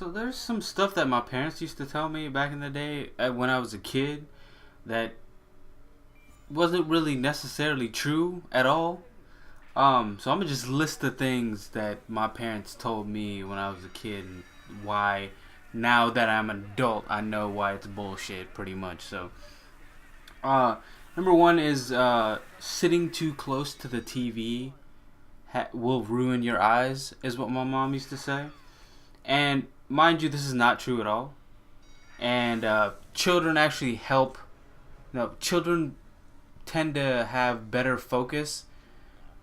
So there's some stuff that my parents used to tell me back in the day when I was a kid that wasn't really necessarily true at all. So I'm gonna just list the things that my parents told me when I was a kid and why now that I'm an adult I know why it's bullshit pretty much. So number one is sitting too close to the TV will ruin your eyes is what my mom used to say. And mind you, this is not true at all. And children actually help. Children tend to have better focus,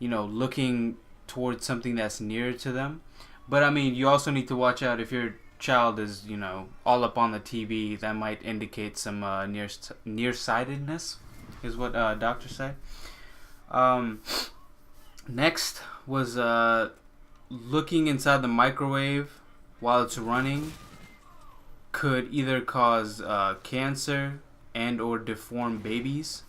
looking towards something that's near to them. But I mean, you also need to watch out if your child is, all up on the TV. That might indicate some nearsightedness, is what doctors say. Next was looking inside the microwave while it's running could either cause cancer and or deform babies.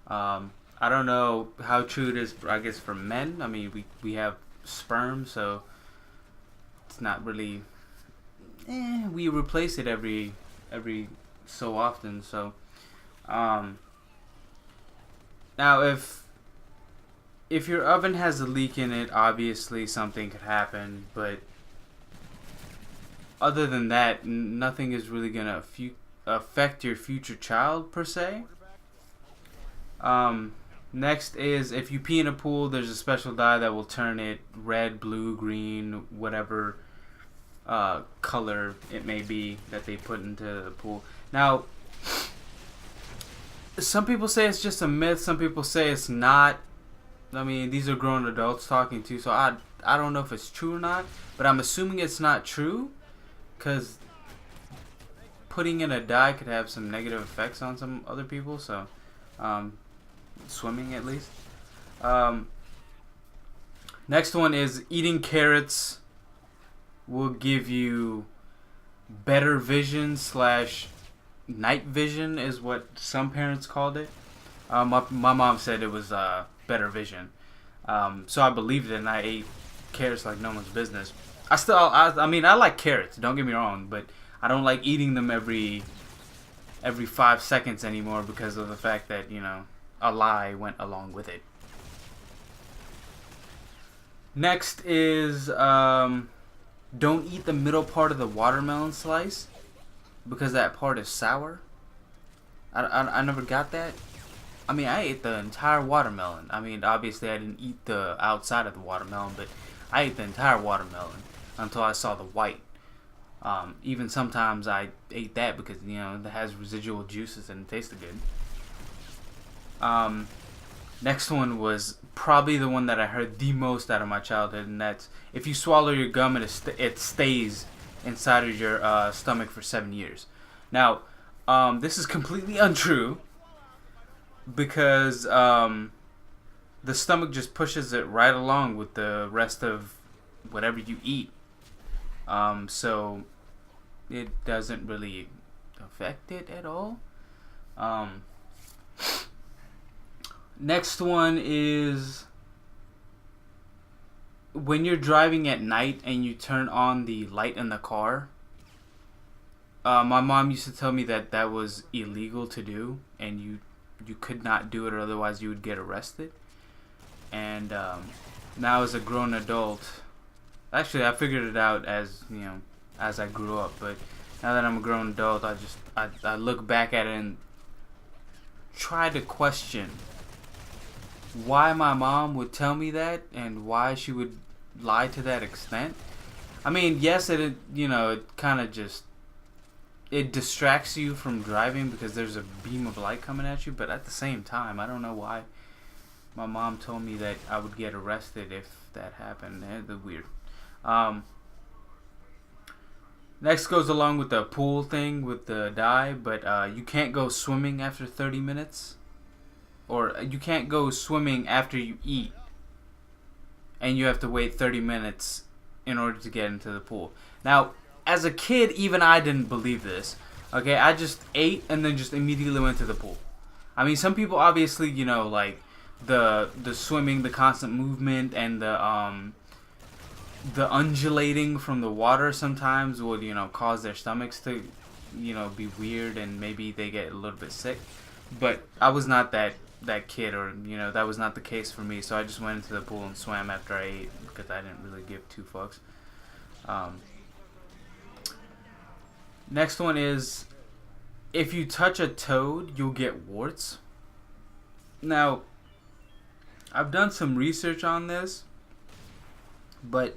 I don't know how true it is, I guess, for men. I mean, we have sperm, so it's not really... we replace it every so often, so... now, if your oven has a leak in it, obviously something could happen, but other than that, nothing is really going to affect your future child, per se. Next is, if you pee in a pool, there's a special dye that will turn it red, blue, green, whatever color it may be that they put into the pool. Now, some people say it's just a myth, some people say it's not. I mean, these are grown adults talking too, so I don't know if it's true or not, but I'm assuming it's not true, because putting in a dye could have some negative effects on some other people, so, swimming at least. Next one is eating carrots will give you better vision / night vision is what some parents called it. My mom said it was better vision. So I believed it and I ate carrots like no one's business. I mean, I like carrots, don't get me wrong, but I don't like eating them every 5 seconds anymore because of the fact that, a lie went along with it. Next is don't eat the middle part of the watermelon slice because that part is sour. I never got that. I mean, I ate the entire watermelon. I mean, obviously I didn't eat the outside of the watermelon, but I ate the entire watermelon until I saw the white. Even sometimes I ate that because, it has residual juices and it tasted good. Next one was probably the one that I heard the most out of my childhood, and that's if you swallow your gum, it stays inside of your stomach for 7 years. Now, this is completely untrue because the stomach just pushes it right along with the rest of whatever you eat. So it doesn't really affect it at all. Next one is when you're driving at night and you turn on the light in the car. My mom used to tell me that was illegal to do, and you could not do it, or otherwise you would get arrested. And now as a grown adult, actually I figured it out as I grew up. But now that I'm a grown adult, I look back at it and try to question why my mom would tell me that and why she would lie to that extent. I mean, yes, it kind of just, it distracts you from driving because there's a beam of light coming at you, but at the same time, I don't know why my mom told me that I would get arrested if that happened. It's weird. Next goes along with the pool thing with the dye, but you can't go swimming after 30 minutes. Or you can't go swimming after you eat. And you have to wait 30 minutes in order to get into the pool. Now, as a kid, even I didn't believe this. Okay, I just ate and then just immediately went to the pool. I mean, some people obviously, like the swimming, the constant movement, and the the undulating from the water sometimes will, you know, cause their stomachs to, you know, be weird, and maybe they get a little bit sick. But I was not that kid, or, you know, that was not the case for me. So I just went into the pool and swam after I ate because I didn't really give two fucks. Next one is, if you touch a toad, you'll get warts. Now, I've done some research on this, but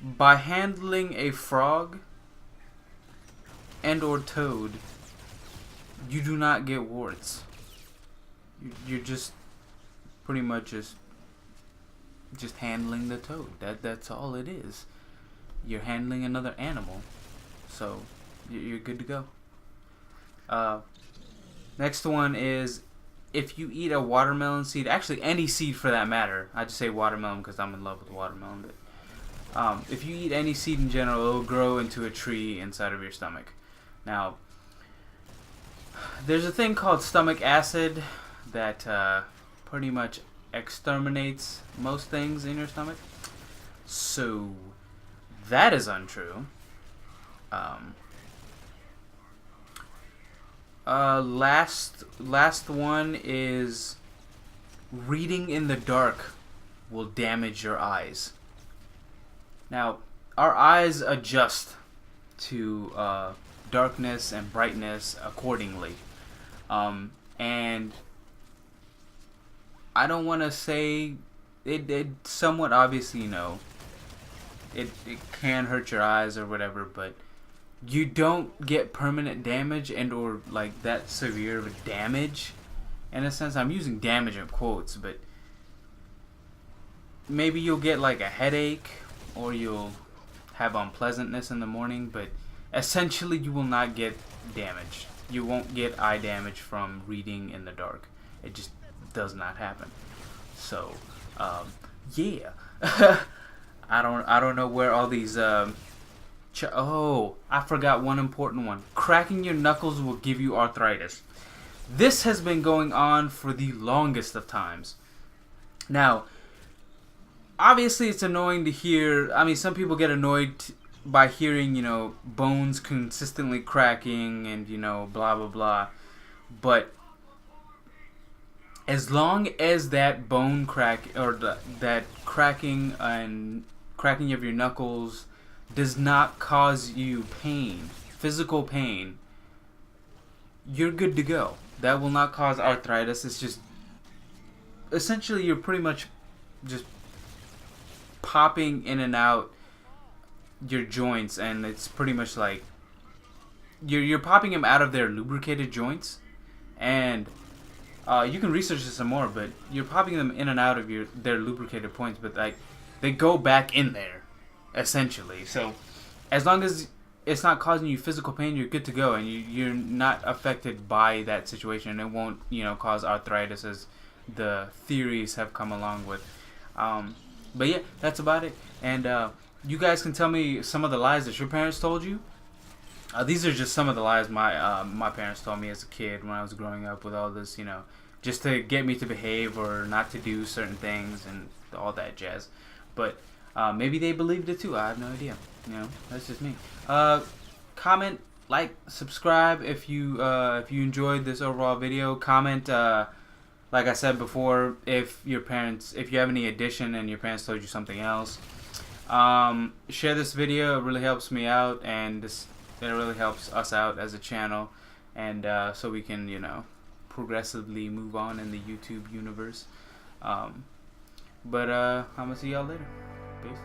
by handling a frog and or toad, you do not get warts. You're just pretty much just handling the toad. That's all it is. You're handling another animal, so you're good to go. Next one is, if you eat a watermelon seed, actually any seed for that matter. I just say watermelon because I'm in love with watermelon. But if you eat any seed in general, it'll grow into a tree inside of your stomach. Now, there's a thing called stomach acid that pretty much exterminates most things in your stomach. So that is untrue. Last one is, reading in the dark will damage your eyes. Now, our eyes adjust to darkness and brightness accordingly. And I don't want to say it somewhat obviously, you know, it can hurt your eyes or whatever, but you don't get permanent damage and or like that severe of a damage. In a sense, I'm using damage in quotes, but maybe you'll get like a headache or you'll have unpleasantness in the morning, but essentially you will not get damaged. You won't get eye damage from reading in the dark. It just does not happen. So, yeah. I don't know where all these oh, I forgot one important one. Cracking your knuckles will give you arthritis. This has been going on for the longest of times. Now, obviously it's annoying to hear. I mean, some people get annoyed by hearing, you know, bones consistently cracking and, you know, blah blah blah. But as long as that bone crack or that cracking and cracking of your knuckles does not cause you pain, physical pain, you're good to go. That will not cause arthritis. It's just, essentially, you're pretty much just popping in and out your joints, and it's pretty much like you're popping them out of their lubricated joints, and you can research this some more, but you're popping them in and out of their lubricated points, but like they go back in there, essentially. So as long as it's not causing you physical pain, you're good to go, and you're not affected by that situation. It won't, you know, cause arthritis, as the theories have come along with. But yeah, that's about it. And you guys can tell me some of the lies that your parents told you. These are just some of the lies my parents told me as a kid when I was growing up with all this, you know, just to get me to behave or not to do certain things and all that jazz. But maybe they believed it too. I have no idea. You know, that's just me. Comment, like, subscribe if you enjoyed this overall video. Comment, like I said before, if you have any addition and your parents told you something else. Share this video. It really helps me out, and it really helps us out as a channel, and so we can, you know, progressively move on in the YouTube universe. But I'm gonna see y'all later. Peace.